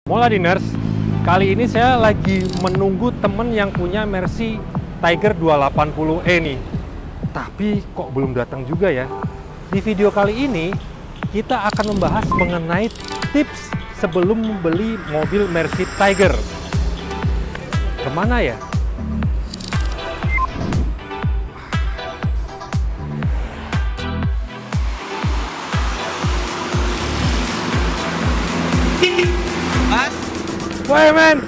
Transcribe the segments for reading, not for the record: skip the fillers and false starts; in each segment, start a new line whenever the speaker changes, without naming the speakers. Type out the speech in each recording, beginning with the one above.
Moladiners, kali ini saya lagi menunggu temen yang punya Mercy Tiger 280e nih. Tapi kok belum datang juga ya. Di video kali ini kita akan membahas mengenai tips sebelum membeli mobil Mercy Tiger. Kemana ya?
Mas,
Woi men,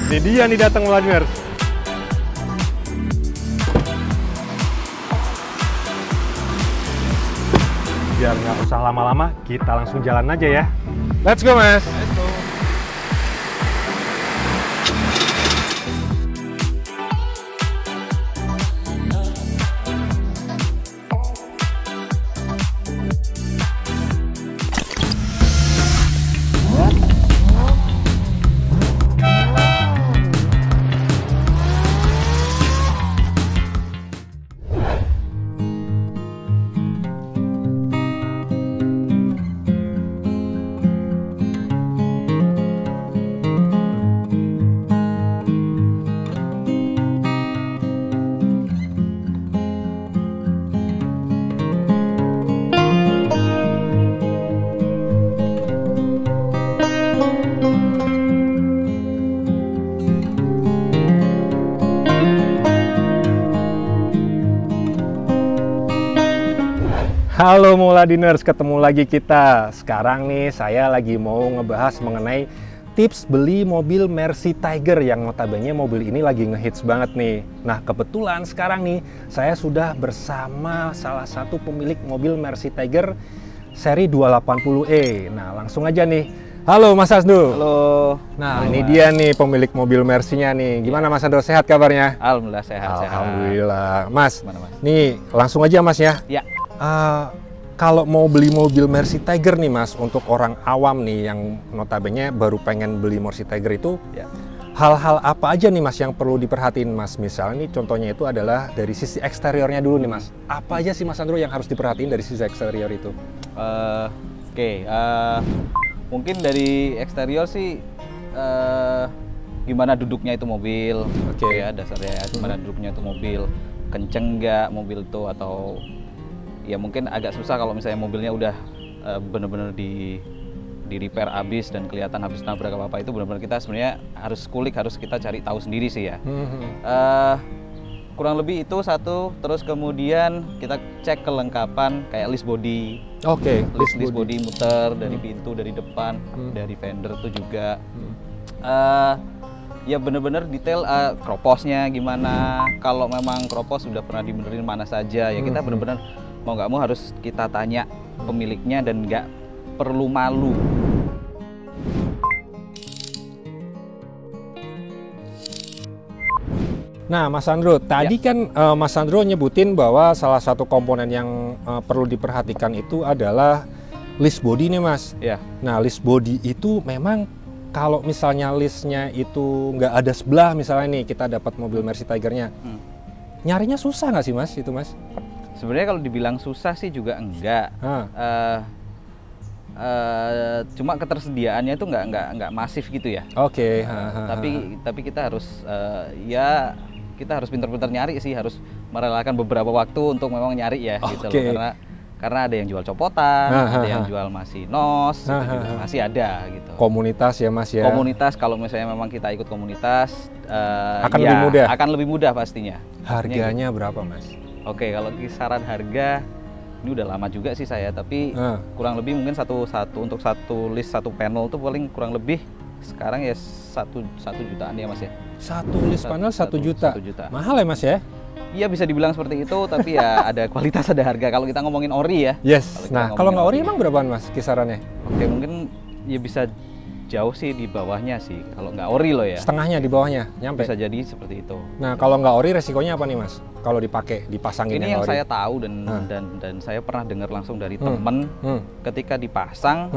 ini dia nih datang Moladiners. Biar nggak usah lama-lama, kita langsung jalan aja ya. Let's go mas.
let's go.
Halo Moladiners, ketemu lagi kita. Sekarang nih saya lagi mau ngebahas mengenai tips beli mobil Mercy Tiger yang notabene mobil ini lagi ngehits banget nih. Nah kebetulan sekarang nih saya sudah bersama salah satu pemilik mobil Mercy Tiger seri 280e. Nah langsung aja nih. Halo Mas Asdo.
Halo.
Nah
Halo,
ini
Mas.
dia nih pemilik mobil Mercy-nya nih. Gimana Mas Asdo, sehat kabarnya?
Alhamdulillah sehat.
Alhamdulillah. Mas,
Gimana, Mas?
nih langsung aja Mas ya.
Ya.
Kalau mau beli mobil Mercy Tiger nih Mas, untuk orang awam nih yang notabene baru pengen beli Mercy Tiger itu,
Ya.
hal-hal apa aja nih Mas yang perlu diperhatiin Mas? Misalnya nih contohnya itu adalah dari sisi eksteriornya dulu nih Mas. Apa aja sih Mas Andro yang harus diperhatiin dari sisi eksterior itu?
Oke. Mungkin dari eksterior sih gimana duduknya itu mobil.
Oke.
Ya dasarnya gimana duduknya itu mobil. Kenceng nggak mobil itu, atau ya mungkin agak susah kalau misalnya mobilnya udah bener-bener di repair habis dan kelihatan habis nabrak apa itu, benar-benar kita sebenarnya harus kulik, harus kita cari tahu sendiri sih ya. Kurang lebih itu satu. Terus kemudian kita cek kelengkapan kayak list body.
Oke.
List body muter dari pintu, dari depan, dari fender itu juga. Ya bener-bener detail kroposnya gimana. Kalau memang kropos sudah pernah dibenerin mana saja, ya kita bener-bener mau nggak mau harus kita tanya pemiliknya dan nggak perlu malu.
Nah Mas Andro, tadi kan Mas Andro nyebutin bahwa salah satu komponen yang perlu diperhatikan itu adalah list body nih Mas.
Ya.
Nah list body itu memang kalau misalnya listnya itu nggak ada sebelah, misalnya nih kita dapat mobil Mercy Tigernya, nyarinya susah nggak sih Mas itu Mas?
Sebenarnya kalau dibilang susah sih juga enggak. Cuma ketersediaannya itu nggak masif gitu ya.
Oke.
Tapi kita harus ya kita harus pintar-pintar nyari sih, harus merelakan beberapa waktu untuk memang nyari ya gitu loh, karena ada yang jual copotan, ada yang jual masih nos, itu juga masih ada gitu.
Komunitas ya Mas ya.
Komunitas, kalau misalnya memang kita ikut komunitas
akan lebih mudah.
Akan lebih mudah pastinya.
Harganya berapa Mas?
Oke, kalau kisaran harga ini udah lama juga sih saya, tapi kurang lebih mungkin satu untuk satu list satu panel tuh paling kurang lebih sekarang ya satu jutaan ya Mas ya.
Satu list panel 1 juta.
1 juta.
Mahal ya Mas ya?
Iya bisa dibilang seperti itu, tapi ya ada kualitas, ada harga. Kalau kita ngomongin ori ya.
Yes. Nah kalau nggak ori emang berapaan Mas kisarannya?
Oke, mungkin ya bisa jauh sih di bawahnya sih. Kalau nggak ori loh ya.
Setengahnya di bawahnya, nyampe?
Bisa jadi seperti itu.
Nah kalau nggak ori resikonya apa nih Mas? Kalau dipakai, dipasangin
Ini yang
ori?
saya tahu dan saya pernah dengar langsung dari temen, ketika dipasang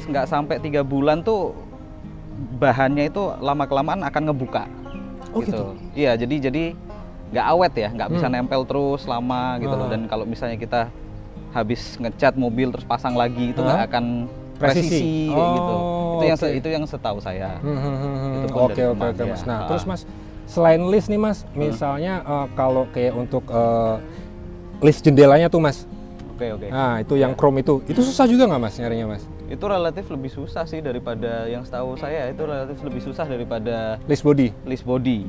nggak sampai 3 bulan tuh bahannya itu lama kelamaan akan ngebuka.
Oh gitu?
Iya, jadi nggak awet ya, nggak bisa nempel terus lama gitu loh. Dan kalau misalnya kita habis ngecat mobil terus pasang lagi itu nggak akan presisi kayak gitu.
oke.
Itu yang setahu saya. Itu pun
Oke
dari
oke
teman,
oke
ya.
Mas. Nah, terus Mas, selain list nih Mas, misalnya kalau kayak untuk list jendelanya tuh Mas.
Oke.
Nah, itu yang chrome itu susah juga nggak Mas nyarinya Mas?
Itu relatif lebih susah sih daripada yang setahu saya, itu relatif lebih susah daripada
List body.
list body.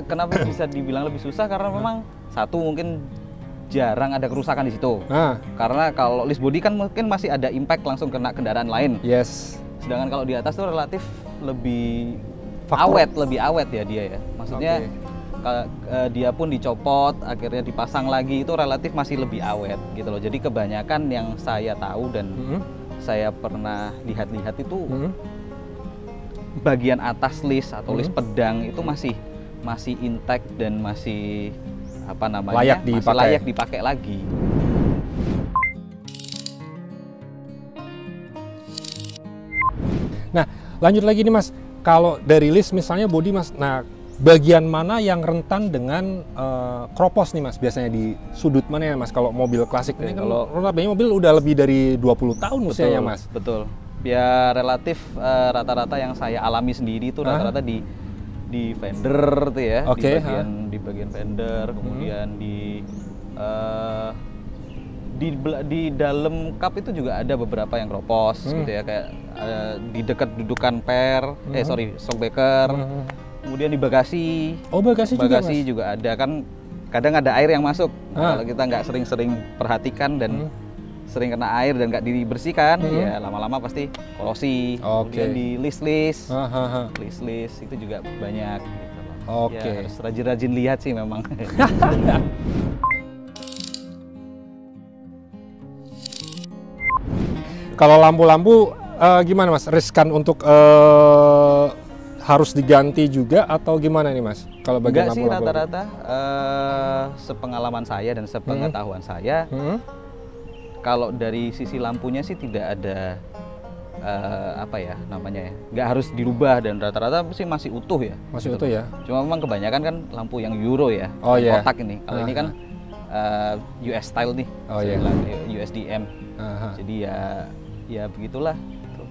Kenapa bisa dibilang lebih susah? Karena memang satu mungkin jarang ada kerusakan di situ.
Nah,
Karena kalau list body kan mungkin masih ada impact langsung kena kendaraan lain.
yes.
Sedangkan kalau di atas tuh relatif lebih
Faktor-
lebih awet ya dia ya. Maksudnya dia pun dicopot, akhirnya dipasang lagi, itu relatif masih lebih awet gitu loh. Jadi kebanyakan yang saya tahu dan saya pernah lihat-lihat itu bagian atas list atau list pedang itu masih intact dan masih apa namanya,
Layak
masih
dipakai.
layak dipakai lagi.
Nah, lanjut lagi nih Mas. Kalau dari list misalnya body Mas, nah bagian mana yang rentan dengan kropos nih Mas? Biasanya di sudut mana ya Mas? Kalau mobil klasik ini kan
kalau-
notabene mobil udah lebih dari 20 tahun usianya Mas.
Betul. Ya relatif rata-rata yang saya alami sendiri itu rata-rata di fender tuh ya,
Oke,
di bagian fender, kemudian di dalam kap itu juga ada beberapa yang kropos gitu ya, kayak di dekat dudukan shockbreaker. Kemudian di bagasi.
Oh, bagasi juga Mas?
juga ada kan, kadang ada air yang masuk. Nah, kalau kita nggak sering-sering perhatikan dan sering kena air dan nggak dibersihkan, ya lama-lama pasti korosi.
Oke.
Kemudian di list
Hahaha.
itu juga banyak. Gitu loh.
Oke.
Ya, harus rajin-rajin lihat sih memang.
Kalau lampu-lampu gimana Mas? Riskan untuk harus diganti juga atau gimana nih Mas? Kalau bagian
Enggak sih,
lampu-lampu.
rata-rata sepengalaman saya dan sepengetahuan saya, kalau dari sisi lampunya sih tidak ada apa ya namanya ya, nggak harus dirubah dan rata-rata sih masih utuh ya.
Masih
Gitu.
utuh ya?
Cuma memang kebanyakan kan lampu yang Euro ya,
Oh,
yang
iya.
kotak ini. Kalau ini kan US style nih,
Oh,
saya
iya.
bilang, USDM.
Aha.
Jadi ya begitulah.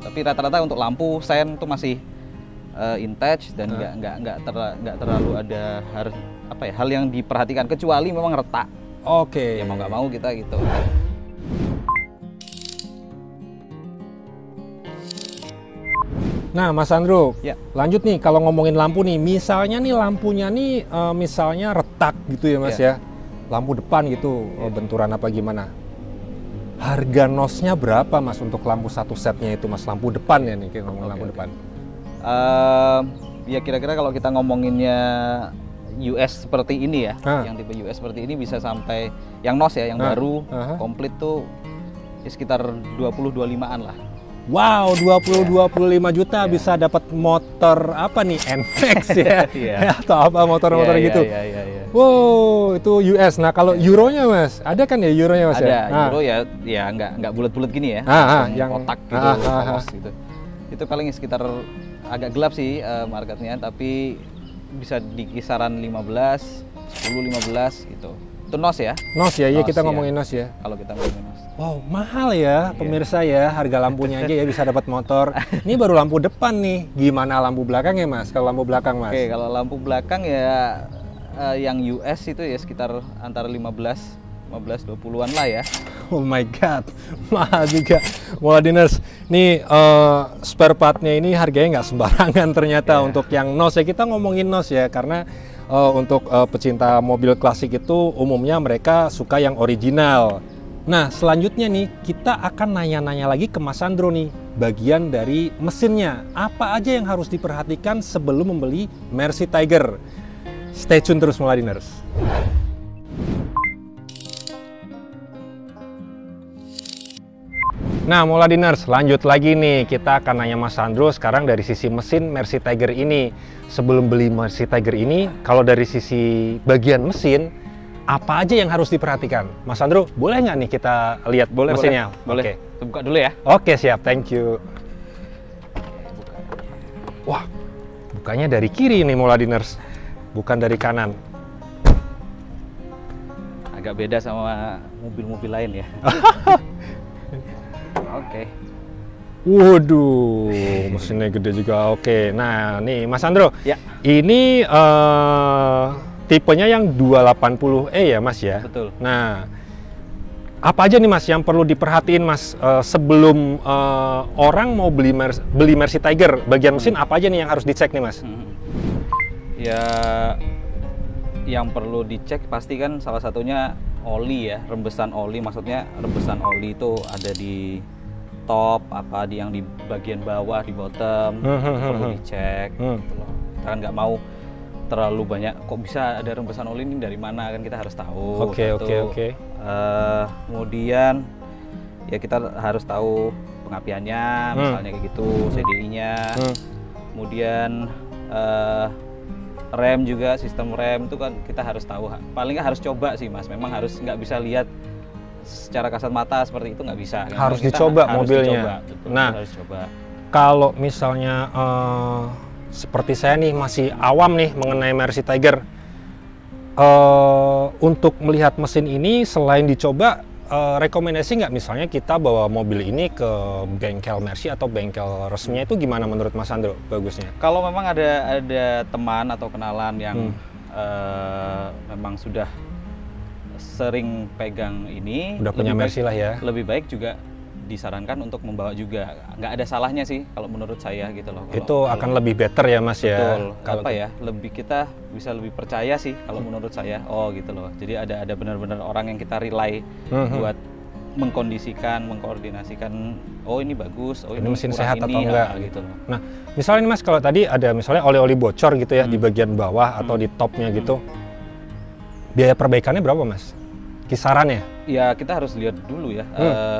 Tapi rata-rata untuk lampu sen tuh masih intact dan nggak terlalu ada hal yang diperhatikan, kecuali memang retak.
Oke.
Ya mau nggak mau kita gitu.
Nah, Mas Sandro,
Ya.
lanjut nih kalau ngomongin lampu nih, misalnya nih lampunya nih misalnya retak gitu ya Mas ya, lampu depan gitu, benturan apa gimana? Harga nosnya berapa Mas untuk lampu satu setnya itu Mas, lampu depan ya nih, kita ngomong lampu depan.
Ya kira-kira kalau kita ngomonginnya US seperti ini ya, yang tipe US seperti ini bisa sampai yang nos ya, yang baru komplit tuh ya sekitar 20-25an lah.
Wow, 20-25 juta bisa dapat motor apa nih, NMAX ya, atau apa motor-motor gitu.
Iya.
Wow, itu US. Nah kalau euronya Mas, ada kan ya euronya Mas?
Ada,
ya?
euro ya nggak bulat-bulat gini ya,
yang
kotak gitu, polos gitu. Itu paling sekitar agak gelap sih marketnya, tapi bisa di kisaran 15, 10, 15 gitu. Itu nos ya?
Nos ya, iya
Nos,
kita
ya.
ngomongin nos ya.
Kalau kita ngomongin nos.
Wow, mahal ya pemirsa ya, harga lampunya aja ya bisa dapat motor. Ini baru lampu depan nih, gimana lampu belakang ya Mas? Kalau lampu belakang Mas?
Oke, kalau lampu belakang ya yang US itu ya sekitar antara 15-20an lah ya.
Oh my god, mahal juga. Moladiners, nih spare partnya ini harganya nggak sembarangan ternyata untuk yang nos ya. Kita ngomongin nos ya, karena untuk pecinta mobil klasik itu umumnya mereka suka yang original. Nah, selanjutnya nih kita akan nanya-nanya lagi ke Mas Sandro nih, bagian dari mesinnya. Apa aja yang harus diperhatikan sebelum membeli Mercy Tiger? Stay tune terus Moladiners. Nah, Moladiners, lanjut lagi nih. Kita akan nanya Mas Sandro sekarang dari sisi mesin Mercy Tiger ini. Sebelum beli Mercy Tiger ini, kalau dari sisi bagian mesin, apa aja yang harus diperhatikan? Mas Sandro, boleh nggak nih kita lihat mesinnya?
Boleh.
Oke.
Buka dulu ya.
Oke, siap. Thank you. Wah, bukanya dari kiri nih Moladiners, bukan dari kanan.
Agak beda sama mobil-mobil lain ya. Oke.
Waduh, mesinnya gede juga. Oke, nah nih Mas Sandro,
Ya.
ini tipenya yang 280e ya Mas ya?
Betul.
Nah, apa aja nih Mas yang perlu diperhatiin Mas sebelum orang mau beli Mercy Tiger? Bagian mesin apa aja nih yang harus dicek nih Mas?
Ya, yang perlu dicek pasti kan salah satunya oli ya, rembesan oli. Maksudnya rembesan oli itu ada di top, apa yang di bagian bawah, di bottom, perlu dicek. Gitu loh. Kita kan nggak mau terlalu banyak, kok bisa ada rembesan oli ini dari mana, kan kita harus tahu.
Oke.
Kemudian ya kita harus tahu pengapiannya, misalnya kayak gitu, CDI-nya. Kemudian rem juga, sistem rem itu kan kita harus tahu. Paling nggak harus coba sih Mas, memang harus, nggak bisa lihat secara kasat mata seperti itu, nggak bisa.
Harus dicoba mobilnya.
Betul,
nah,
harus coba.
Kalau misalnya seperti saya nih masih awam nih mengenai Mercy Tiger, untuk melihat mesin ini selain dicoba, rekomendasi nggak misalnya kita bawa mobil ini ke bengkel Mercy atau bengkel resminya, itu gimana menurut Mas Sandro bagusnya?
Kalau memang ada teman atau kenalan yang memang sudah sering pegang ini,
udah punya Mercy lah ya,
lebih baik juga disarankan untuk membawa juga. Nggak ada salahnya sih kalau menurut saya gitu loh.
Itu akan lebih better ya Mas ya.
Betul. Kalau apa ya, lebih kita bisa lebih percaya sih kalau menurut saya. Oh gitu loh. Jadi ada benar-benar orang yang kita rely buat mengkondisikan, mengkoordinasikan. Oh ini bagus. Oh
ini mesin sehat
ini,
atau enggak
gitu loh.
Nah misalnya nih Mas, kalau tadi ada misalnya oli-oli bocor gitu ya di bagian bawah atau di topnya gitu, biaya perbaikannya berapa Mas? Kisarannya?
Ya kita harus lihat dulu ya.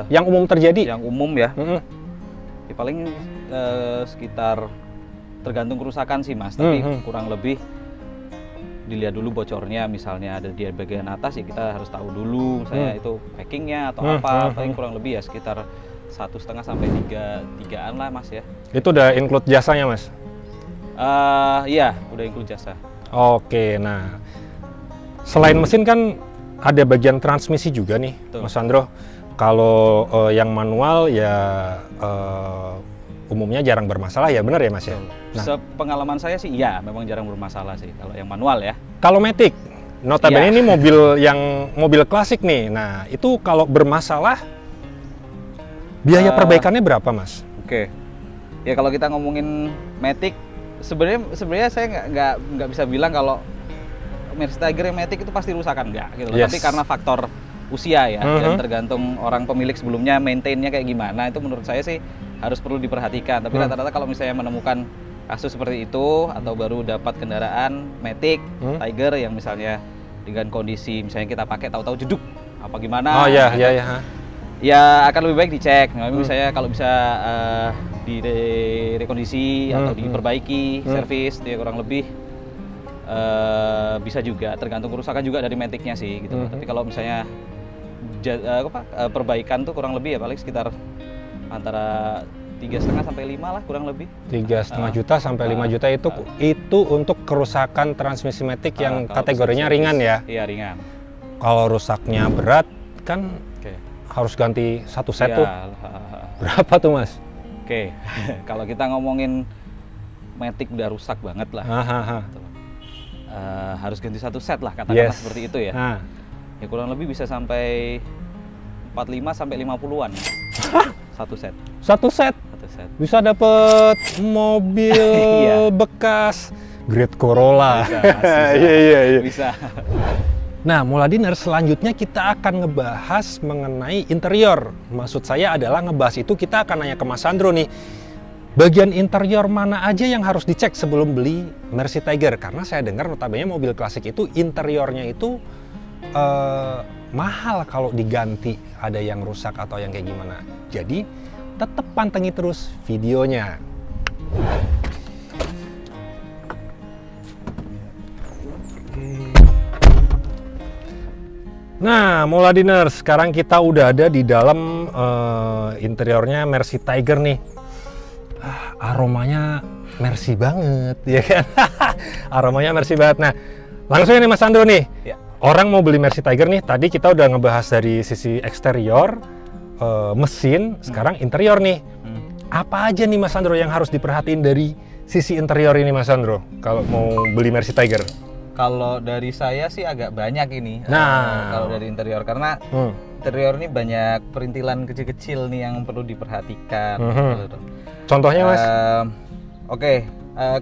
Yang umum terjadi?
Yang umum ya. Ya paling sekitar, tergantung kerusakan sih Mas. Tapi kurang lebih dilihat dulu bocornya. Misalnya ada di bagian atas ya kita harus tahu dulu. Misalnya itu packingnya atau apa. Paling kurang lebih ya sekitar 1,5 sampai 3-an lah Mas ya.
Itu udah include jasanya Mas?
Iya udah include jasa.
Oke, nah selain mesin kan ada bagian transmisi juga nih. Betul. Mas Sandro. Kalau yang manual ya umumnya jarang bermasalah ya, benar ya Mas ya?
Nah, sepengalaman saya sih iya memang jarang bermasalah sih kalau yang manual ya.
Kalau Matic, notabene ini mobil klasik nih. Nah itu kalau bermasalah biaya perbaikannya berapa Mas?
Oke, ya kalau kita ngomongin Matic, sebenarnya saya nggak bisa bilang kalau Mercy Tiger Matic itu pasti rusakan, enggak gitu loh. Tapi karena faktor usia ya, dan tergantung orang pemilik sebelumnya maintainnya kayak gimana, itu menurut saya sih harus perlu diperhatikan. Tapi rata-rata kalau misalnya menemukan kasus seperti itu atau baru dapat kendaraan Matic Tiger yang misalnya dengan kondisi misalnya kita pakai tahu-tahu jeduk apa gimana, ya akan lebih baik dicek. Misalnya kalau bisa direkondisi atau diperbaiki, servis, dia kurang lebih bisa juga, tergantung kerusakan juga dari Matic-nya sih gitu. Tapi kalau misalnya perbaikan tuh kurang lebih ya paling sekitar antara 3,5 sampai 5 lah kurang lebih. 3,5
juta sampai 5 juta itu untuk kerusakan transmisi Matic yang kategorinya ringan ya?
Iya ringan.
Kalau rusaknya berat kan harus ganti satu set tuh. Berapa tuh Mas?
Oke, kalau kita ngomongin Matic udah rusak banget lah. Harus ganti satu set lah katakanlah seperti itu ya. Ya kurang lebih bisa sampai 45 sampai 50-an satu set.
Satu set bisa dapet mobil bekas Great Corolla.
Bisa.
Nah, Moladiner, selanjutnya kita akan ngebahas mengenai interior. Maksud saya adalah ngebahas itu kita akan nanya ke Mas Sandro nih, bagian interior mana aja yang harus dicek sebelum beli Mercy Tiger? Karena saya dengar notabene mobil klasik itu interiornya itu mahal kalau diganti, ada yang rusak atau yang kayak gimana. Jadi tetap pantengin terus videonya. Nah, Moladiner, sekarang kita udah ada di dalam interiornya Mercy Tiger nih. Aromanya Mercy banget, ya kan? Aromanya Mercy banget. Nah, langsung ini Mas Sandro nih. Orang mau beli Mercy Tiger nih, tadi kita udah ngebahas dari sisi eksterior. mesin, sekarang interior nih. Apa aja nih Mas Sandro yang harus diperhatiin dari sisi interior ini Mas Sandro kalau mau beli Mercy Tiger?
Kalau dari saya sih agak banyak ini.
Nah,
kalau dari interior karena interior ini banyak perintilan kecil-kecil nih yang perlu diperhatikan.
Contohnya Mas?
Oke.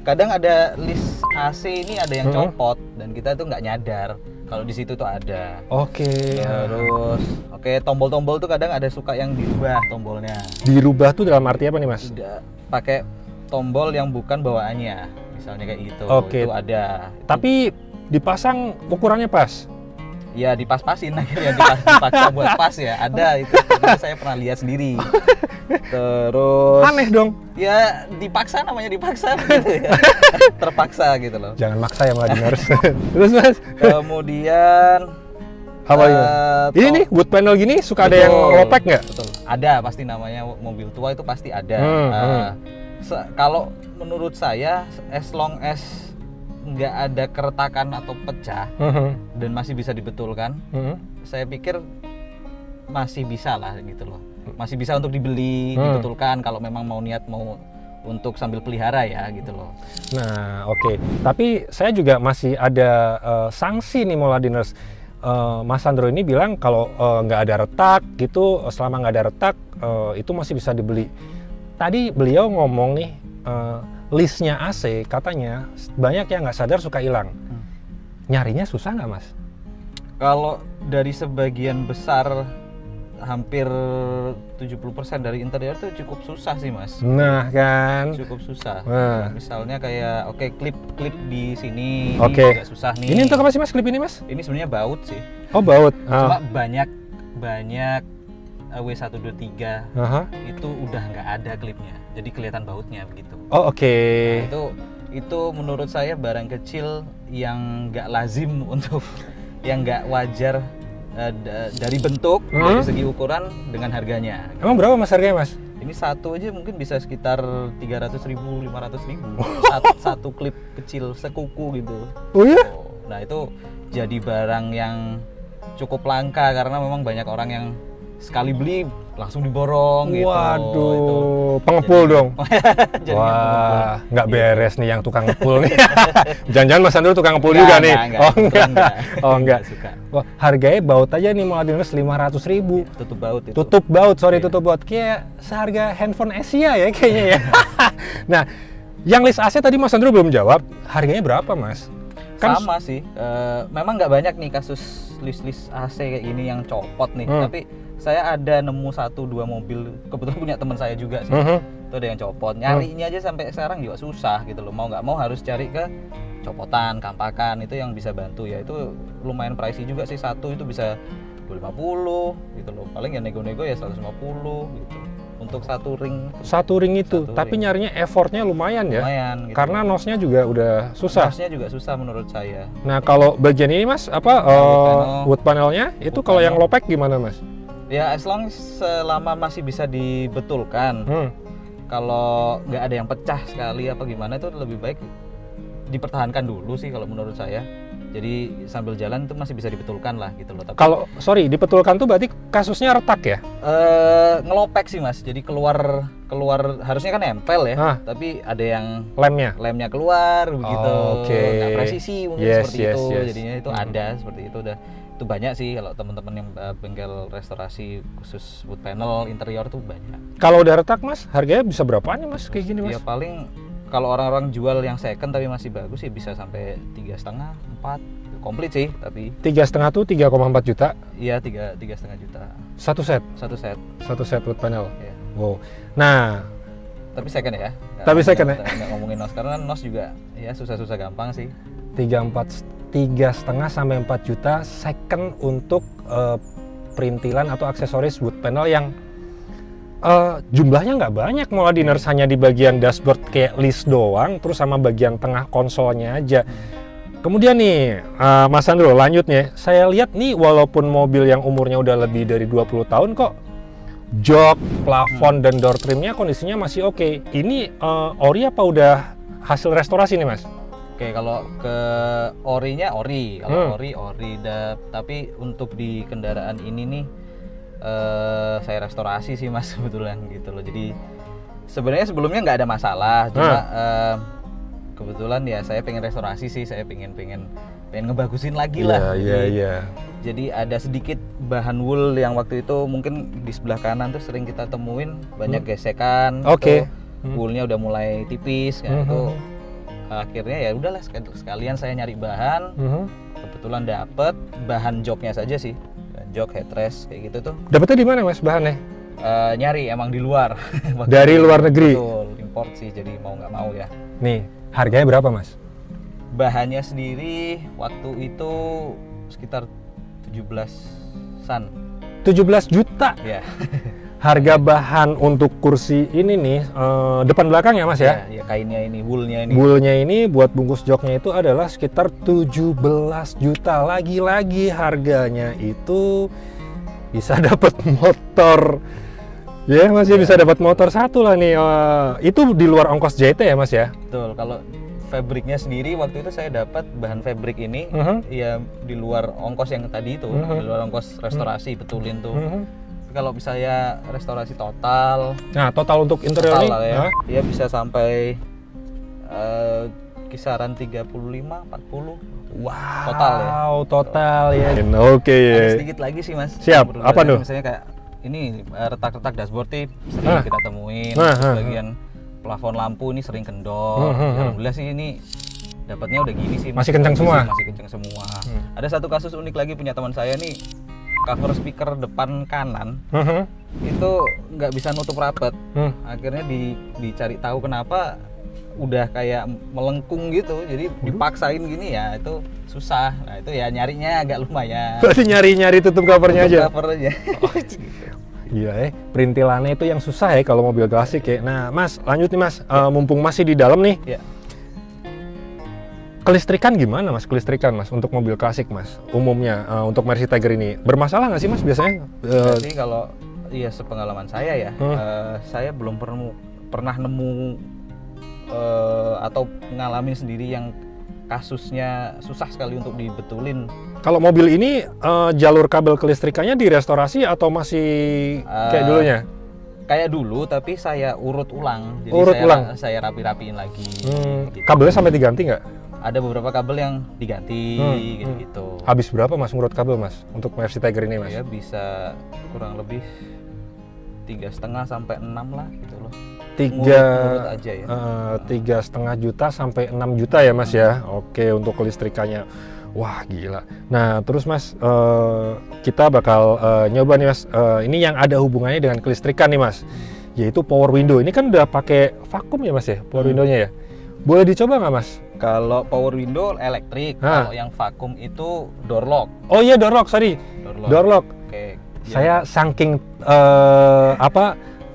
Kadang ada list AC ini ada yang copot dan kita tuh nggak nyadar kalau di situ tuh ada.
Oke.
Terus, tombol-tombol tuh kadang ada suka yang dirubah tombolnya.
Dirubah tuh dalam arti apa nih Mas?
Tidak pakai tombol yang bukan bawaannya, misalnya kayak gitu.
Oke.
Itu ada.
Tapi dipasang ukurannya pas?
Ya dipas-pasin akhirnya dipaksa buat pas ya. Ada itu. Karena saya pernah lihat sendiri. Terus
aneh dong.
Ya dipaksa, namanya dipaksa gitu ya. Terpaksa gitu loh.
Jangan maksa ya Mladiners. Terus Mas?
Kemudian
apa ya? Ini nih wood panel gini suka ada yang lopek nggak?
Betul. Ada pasti, namanya mobil tua itu pasti ada. Kalau menurut saya as long as nggak ada keretakan atau pecah dan masih bisa dibetulkan, saya pikir masih bisa lah gitu loh. Masih bisa untuk dibeli, dibetulkan kalau memang mau niat mau untuk sambil pelihara ya gitu loh.
Nah oke. Tapi saya juga masih ada sanksi nih Mladiners. Mas Sandro ini bilang kalau nggak ada retak gitu, selama nggak ada retak itu masih bisa dibeli. Tadi beliau ngomong nih listnya AC katanya banyak yang nggak sadar suka hilang. Nyarinya susah nggak Mas?
Kalau dari sebagian besar hampir 70% dari interior itu cukup susah sih Mas.
Nah kan.
Cukup susah.
Nah.
Misalnya kayak klip di sini
ini
agak susah nih.
Ini untuk apa sih Mas klip ini Mas?
Ini sebenarnya baut sih.
Oh baut.
Cuma banyak W123 itu udah nggak ada klipnya. Jadi kelihatan bautnya begitu.
Oh oke.
Nah, itu menurut saya barang kecil yang nggak lazim untuk yang nggak wajar dari bentuk, dari segi ukuran dengan harganya.
Emang berapa Mas harganya Mas?
Ini satu aja mungkin bisa sekitar 300.000, 500.000. satu klip kecil sekuku gitu.
Oh iya?
Nah itu jadi barang yang cukup langka karena memang banyak orang yang sekali beli langsung diborong gitu.
Waduh, pengepul dong. Wah, nggak beres nih yang tukang ngepul nih. Jangan-jangan Mas Sandro tukang ngepul juga nih. Oh enggak. Wah, harganya baut aja nih Mladiners 500.000.
Tutup baut itu.
Tutup baut. Kayak seharga handphone Asia ya kayaknya ya. Nah, yang list AC tadi Mas Sandro belum jawab. Harganya berapa Mas?
Kan sama sih. Memang nggak banyak nih kasus list AC kayak gini yang copot nih. Tapi saya ada nemu 1-2 mobil, kebetulan punya teman saya juga sih. Itu ada yang copot. Nyarinya aja sampai sekarang juga susah gitu loh. Mau nggak mau harus cari ke copotan, kampakan, itu yang bisa bantu ya. Itu lumayan pricey juga sih, satu itu bisa 250 gitu loh. Paling ya nego-nego ya 150 gitu. Untuk satu ring
itu. Tapi nyarinya effortnya lumayan ya.
Lumayan gitu.
Karena nosnya juga udah susah.
Nosnya juga susah menurut saya.
Nah, kalau bagian ini Mas, wood panelnya itu kalau yang lopek gimana Mas?
Ya as long selama masih bisa dibetulkan. Kalau nggak ada yang pecah sekali apa gimana itu lebih baik dipertahankan dulu sih kalau menurut saya. Jadi sambil jalan itu masih bisa dibetulkan lah gitu loh. Tapi
kalau dibetulkan tuh berarti kasusnya retak ya?
Ngelopek sih Mas. Jadi keluar harusnya kan nempel ya. Tapi ada yang lemnya keluar begitu. Nggak presisi mungkin seperti itu. Jadinya itu ada seperti itu udah. Itu banyak sih kalau teman-teman yang bengkel restorasi khusus wood panel interior tuh banyak. Kalau
udah retak Mas, harganya bisa berapaan nih Mas kayak gini Mas?
Ya paling kalau orang-orang jual yang second tapi masih bagus ya bisa sampai 3,5, 4 komplit sih. Tapi
3,5 tuh 3,4 juta?
Iya 3,5 juta.
Satu set wood panel.
Iya.
Wow. Nah,
tapi second ya. Nggak ngomongin nos karena nos juga ya susah-susah gampang sih.
3,5 sampai 4 juta second untuk perintilan atau aksesoris wood panel yang jumlahnya nggak banyak, Mladiners, hanya di bagian dashboard kayak list doang, terus sama bagian tengah konsolnya aja. Kemudian nih Mas Sandro lanjut nih, saya lihat nih walaupun mobil yang umurnya udah lebih dari 20 tahun kok jok, plafon dan door trimnya kondisinya masih oke. Ini ori apa udah hasil restorasi nih Mas?
Oke, kalau ke orinya ori, kalau ori tapi untuk di kendaraan ini nih saya restorasi sih mas kebetulan gitu loh. Jadi sebenarnya sebelumnya nggak ada masalah, cuma kebetulan ya saya pengen restorasi sih, saya pengen ngebagusin lagi lah. Jadi ada sedikit bahan wool yang waktu itu mungkin di sebelah kanan tuh sering kita temuin banyak gesekan.
Oke.
Woolnya udah mulai tipis kan itu. Akhirnya ya udahlah sekalian saya nyari bahan. Kebetulan dapet bahan joknya saja sih. Jok, headrest kayak gitu tuh.
Dapetnya di mana mas bahannya?
Nyari emang di luar.
Dari luar negeri?
Betul, import sih, jadi mau nggak mau ya.
Nih, harganya berapa mas?
Bahannya sendiri waktu itu sekitar 17-an.
17 juta?
Ya.
Harga bahan untuk kursi ini nih, depan belakang ya mas ya?
Ya kainnya ini, woolnya ini.
Woolnya ini buat bungkus joknya itu adalah sekitar 17 juta. Lagi-lagi harganya itu bisa dapat motor. Ya mas ya, bisa dapat motor satu lah nih. Itu di luar ongkos jahitnya ya mas ya?
Betul, kalau fabriknya sendiri waktu itu saya dapat bahan fabrik ini ya di luar ongkos yang tadi itu, di luar ongkos restorasi, betulin tuh. Kalau misalnya restorasi total,
nah total untuk interior ini
ya bisa sampai kisaran 35-40.
Wow, total ya. Oke.
Ada sedikit lagi sih mas.
Siap. Apa tuh?
Misalnya kayak ini retak-retak dashboard sering kita temuin. Bagian plafon lampu ini sering kendor. Alhamdulillah sih ini dapatnya udah gini sih.
Masih kencang semua.
Masih kencang semua. Ada satu kasus unik lagi punya teman saya nih. Cover speaker depan kanan itu nggak bisa nutup rapet. Akhirnya dicari tahu kenapa udah kayak melengkung gitu, jadi dipaksain gini ya itu susah. Nah itu ya nyarinya agak lumayan.
Berarti nyari tutup covernya aja.
Cover aja.
Iya perintilannya itu yang susah ya kalau mobil klasik ya. Nah mas lanjut nih mas, mumpung masih di dalam nih.
Ya.
Kelistrikan gimana mas? Kelistrikan mas untuk mobil klasik mas umumnya untuk Mercy Tiger ini bermasalah nggak sih mas biasanya?
Jadi kalau ya sepengalaman saya ya, saya belum pernah nemu atau ngalamin sendiri yang kasusnya susah sekali untuk dibetulin.
Kalau mobil ini jalur kabel kelistrikannya direstorasi atau masih kayak dulunya?
Kayak dulu tapi saya urut ulang. Jadi saya rapi-rapiin lagi.
Gitu. Kabelnya sampai diganti nggak?
Ada beberapa kabel yang diganti gitu.
Habis berapa mas ngurut kabel mas untuk Mercy Tiger ini mas?
Ya bisa kurang lebih 3,5 sampai 6 lah gitu loh.
3,5
aja ya.
3,5 juta sampai 6 juta ya mas ya. Oke untuk kelistrikannya. Wah gila. Nah terus mas kita bakal nyoba nih mas. Ini yang ada hubungannya dengan kelistrikan nih mas. Yaitu power window. Ini kan udah pakai vakum ya mas ya power windownya ya. Boleh dicoba nggak mas?
Kalau power window elektrik, kalau yang vakum itu door lock.
Oh iya door lock, sorry. Door lock.
Oke.
Saya saking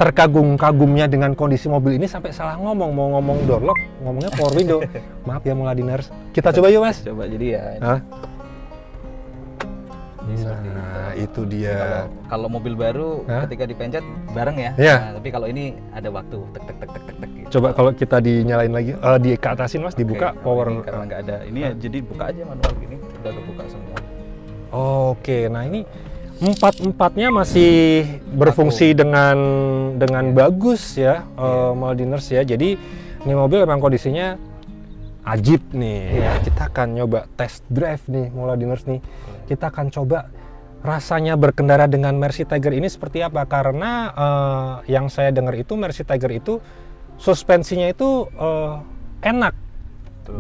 terkagum-kagumnya dengan kondisi mobil ini sampai salah ngomong, mau ngomong door lock, ngomongnya power window. Maaf ya Moladiners. Kita coba yuk mas.
Coba jadi ya.
Nah itu dia.
Kalau mobil baru ketika dipencet bareng ya. Nah, tapi kalau ini ada waktu tek tek tek tek tek. Gitu.
Coba kalau kita dinyalain lagi, di keatasin mas, dibuka power.
Ini karena nggak ada. Ini ya jadi buka aja manual gini, udah kebuka semua.
Oke, nah ini empatnya masih berfungsi dengan bagus ya, Moladiners ya. Jadi ini mobil memang kondisinya ajib nih. Kita akan nyoba test drive nih Moladiners nih. Kita akan coba rasanya berkendara dengan Mercy Tiger ini seperti apa, karena yang saya dengar itu Mercy Tiger itu suspensinya itu enak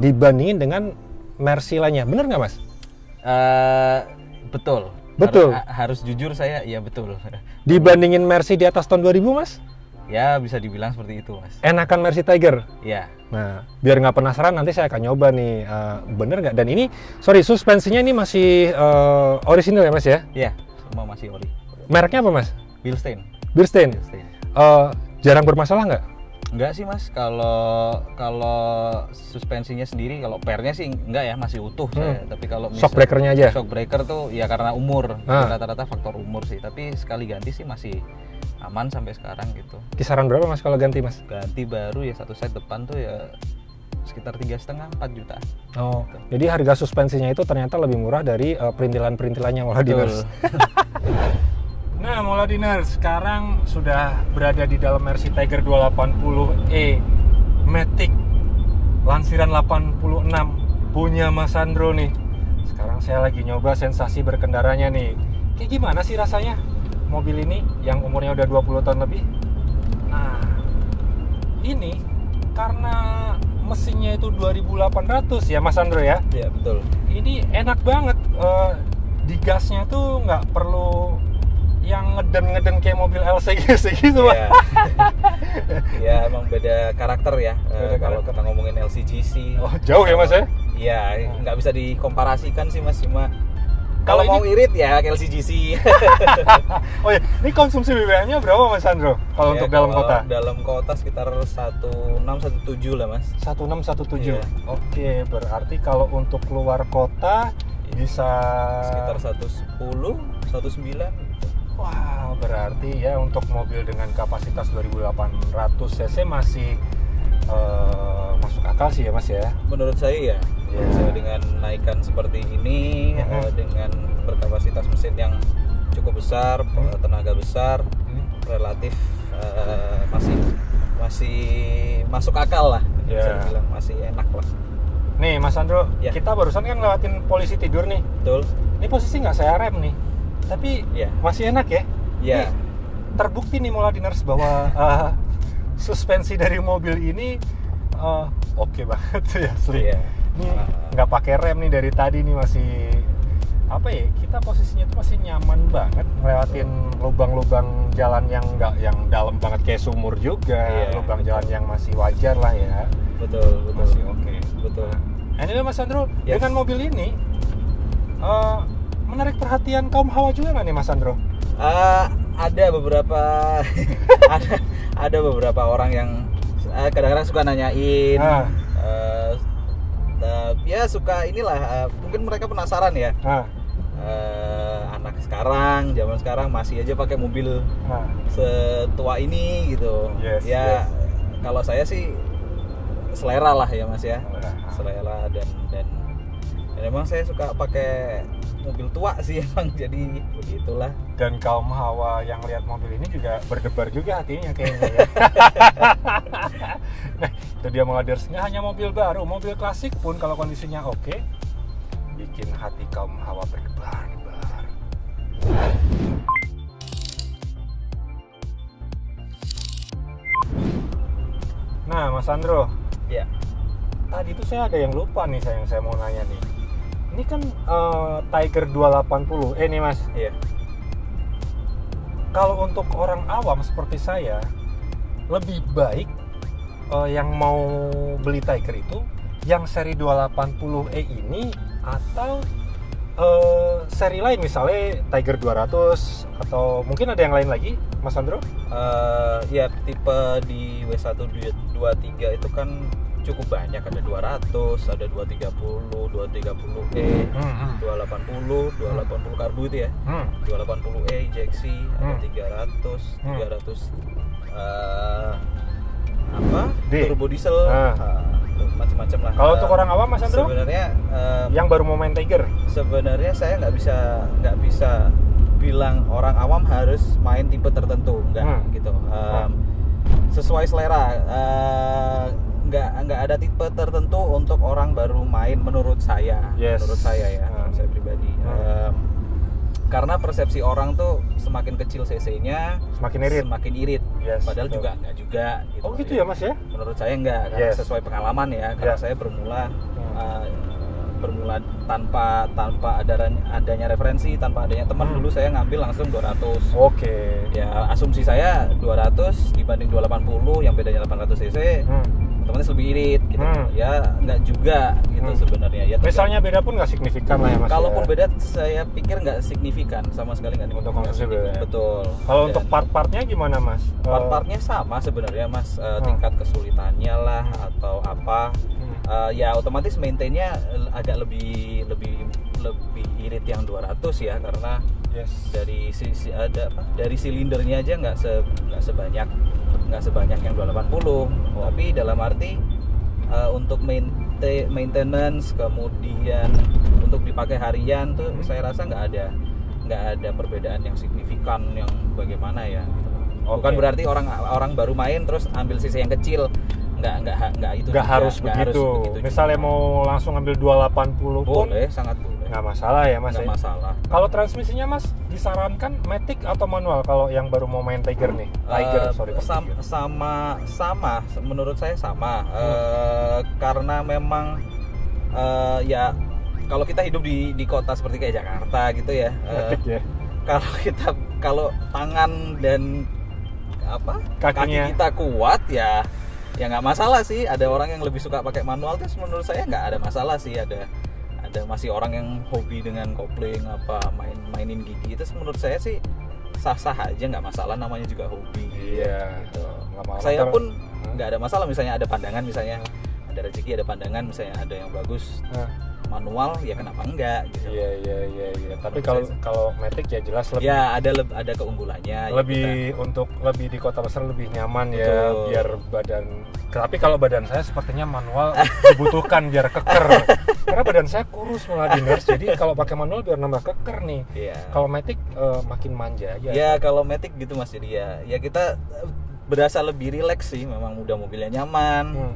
dibandingin dengan Mercy lainnya. Bener nggak mas?
Betul. Harus jujur saya, ya betul.
Dibandingin Mercy di atas tahun 2000 mas?
Ya bisa dibilang seperti itu mas.
Enakan Mercy Tiger?
Ya.
Nah biar nggak penasaran nanti saya akan nyoba nih, bener nggak? Dan ini suspensinya ini masih orisinil ya mas ya?
Iya semua masih ori.
Mereknya apa mas?
Bilstein.
Jarang bermasalah nggak?
Enggak sih mas, kalau suspensinya sendiri, kalau pernya sih enggak ya, masih utuh saya. Tapi kalau
shock breakernya aja?
Shock breaker tuh ya karena umur, rata-rata faktor umur sih. Tapi sekali ganti sih masih aman sampai sekarang gitu.
Kisaran berapa mas kalau ganti mas?
Ganti baru ya satu set depan tuh ya sekitar 3,5-4 juta.
Oh, gitu. Jadi harga suspensinya itu ternyata lebih murah dari perintilan-perintilannya Moladiners. Nah, Moladiner, sekarang sudah berada di dalam Mercy Tiger 280e Matic lansiran 86 punya Mas Sandro nih. Sekarang saya lagi nyoba sensasi berkendaranya nih. Kayak gimana sih rasanya mobil ini yang umurnya udah 20 tahun lebih? Nah, ini karena mesinnya itu 2800 ya Mas Sandro ya?
Iya, betul.
Ini enak banget, di gasnya tuh nggak perlu yang ngeden kayak mobil LCG gitu Pak.
Ya emang beda karakter ya. Kalau kita ngomongin LCGC.
Oh, jauh ya Mas ya?
Iya, nggak bisa dikomparasikan sih Mas, cuma
Kalau
kalau mau irit ya ke LCGC.
Oh ya, ini konsumsi BBM-nya berapa Mas Sandro? Kalau untuk dalam kota?
Dalam kota sekitar 1617 lah Mas.
1617.
Iya.
Oke, berarti kalau untuk keluar kota bisa
Sekitar 110, 19.
Wah, berarti ya untuk mobil dengan kapasitas 2800 cc masih masuk akal sih ya Mas ya.
Menurut saya ya, saya dengan naikan seperti ini, dengan berkapasitas mesin yang cukup besar, tenaga besar, relatif masih masuk akal lah. Bisa dibilang masih enak lah.
Nih Mas Sandro,
Ya.
kita barusan kan lewatin polisi tidur nih.
Betul.
Ini posisi nggak saya rem nih, tapi masih enak ya.
Ya.
Nih, terbukti nih Moladiners bahwa suspensi dari mobil ini oke banget ya asli.
Iya.
Ini nggak pakai rem nih dari tadi nih, masih apa ya, kita posisinya tuh masih nyaman banget ngelewatin lubang-lubang jalan yang nggak yang dalam banget kayak sumur juga, lubang jalan yang masih wajar lah ya.
Betul.
Masih oke.
Betul.
Nah, ini Mas Sandro, dengan mobil ini menarik perhatian kaum hawa juga nggak nih Mas Sandro?
Ada beberapa ada beberapa orang yang kadang-kadang suka nanyain, ya suka inilah, mungkin mereka penasaran ya. Anak sekarang, zaman sekarang masih aja pakai mobil setua ini gitu. Kalau saya sih selera lah ya Mas ya, selera dan memang saya suka pakai mobil tua sih emang, jadi begitulah.
Dan kaum hawa yang lihat mobil ini juga berdebar juga hatinya kayaknya ya. Nah, itu dia Moladers, nggak hanya mobil baru, mobil klasik pun kalau kondisinya oke, bikin hati kaum hawa berdebar. Nah Mas Sandro,
ya,
tadi tuh saya ada yang lupa nih, saya mau nanya nih. Ini kan Tiger 280 nih Mas.
Iya.
Kalau untuk orang awam seperti saya, lebih baik yang mau beli Tiger itu yang seri 280e ini atau seri lain, misalnya Tiger 200 atau mungkin ada yang lain lagi Mas Sandro?
Ya tipe di W123 itu kan cukup banyak, ada 200, ada 230, 230e, 280, 280 karbu itu ya, 280e injeksi, ada 300 turbo diesel, macam-macam lah.
Kalau untuk orang awam Mas Sandro?
Sebenarnya
yang baru mau main Tiger,
sebenarnya saya nggak bisa bilang orang awam harus main tipe tertentu, enggak gitu. Sesuai selera, nggak ada tipe tertentu untuk orang baru main menurut saya. Menurut saya ya, saya pribadi. Karena persepsi orang tuh semakin kecil cc-nya semakin irit. Padahal juga enggak juga gitu.
Oh gitu ya Mas ya?
Menurut saya enggak, karena sesuai pengalaman ya. Karena saya bermula tanpa adanya referensi, tanpa adanya teman. Dulu saya ngambil langsung 200.
Oke.
Ya asumsi saya 200 dibanding 280 yang bedanya 800 cc. Otomatis lebih irit gitu. Ya nggak juga gitu sebenarnya ya.
Misalnya beda pun nggak signifikan lah ya Mas.
Kalaupun beda, saya pikir nggak signifikan, sama sekali nggak
untuk konsumsi BBM.
Betul.
Kalau untuk part-partnya gimana Mas?
Part-partnya sama sebenarnya Mas, tingkat kesulitannya lah atau apa. Ya otomatis maintainnya agak lebih irit yang 200 ya, karena dari silindernya aja nggak sebanyak yang 280. Tapi dalam arti untuk maintenance, kemudian untuk dipakai harian tuh saya rasa nggak nggak ada perbedaan yang signifikan yang bagaimana ya gitu. Bukan
Oke.
berarti orang baru main terus ambil sisi yang kecil, nggak itu
Nggak
juga,
harus
nggak
begitu. Misalnya
juga.
mau langsung ambil 280 pun
boleh, sangat boleh,
nggak masalah ya Mas.
nggak
Ya?
masalah.
Kalau transmisinya Mas disarankan matic atau manual kalau yang baru mau main Tiger nih? Tiger, sorry. Tiger.
Sama menurut saya sama. Karena memang ya kalau kita hidup di kota seperti kayak Jakarta gitu ya,
Matic ya.
kalau tangan dan kaki
Kakinya.
kita kuat ya nggak masalah sih. Ada orang yang lebih suka pakai manual, terus menurut saya nggak ada masalah sih. Ada masih orang yang hobi dengan kopling mainin gigi, itu menurut saya sih sah-sah aja, nggak masalah, namanya juga hobi.
Iya.
Gitu.
Lama-lama
Saya pun nggak ada masalah, misalnya ada pandangan, misalnya ada rezeki, ada pandangan, misalnya ada yang bagus manual, ya kenapa enggak gitu.
Iya. Tapi kalau matic ya jelas lebih.
Ya ada keunggulannya.
Lebih lebih di kota besar lebih nyaman ya,
Betul.
biar badan. Tapi kalau badan saya sepertinya manual dibutuhkan biar keker. Karena badan saya kurus Moladiners, jadi kalau pakai manual biar nambah keker nih.
Iya.
Kalau matic makin manja aja.
Ya kalau matic gitu Mas, jadi ya kita berasa lebih rileks sih. Memang udah mobilnya nyaman,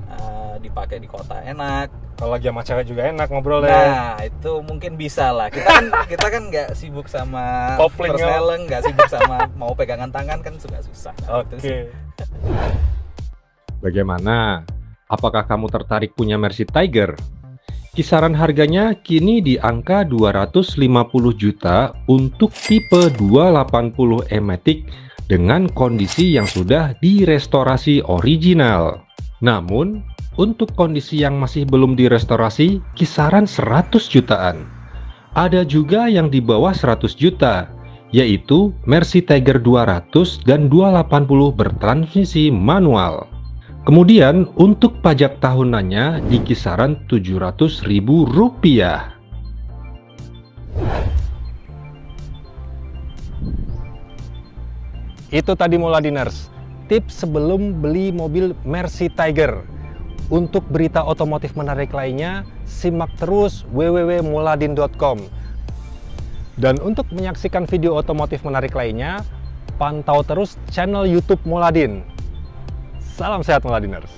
dipakai di kota enak.
Kalau lagi sama cewek juga enak ngobrolnya.
Nah itu mungkin bisa lah. Kita kan nggak sibuk sama
Kopling,
persneleng, nggak sibuk sama mau pegangan tangan, kan juga susah.
Oke. Bagaimana? Apakah kamu tertarik punya Mercy Tiger? Kisaran harganya kini di angka 250 juta untuk tipe 280 E-Matic dengan kondisi yang sudah direstorasi original. Namun, untuk kondisi yang masih belum direstorasi, kisaran 100 jutaan. Ada juga yang di bawah 100 juta, yaitu Mercy Tiger 200 dan 280 bertransmisi manual. Kemudian untuk pajak tahunannya di kisaran Rp700.000. Itu tadi Moladiners, tips sebelum beli mobil Mercy Tiger. Untuk berita otomotif menarik lainnya, simak terus www.moladin.com. Dan untuk menyaksikan video otomotif menarik lainnya, pantau terus channel YouTube Moladin. Salam sehat Moladiners.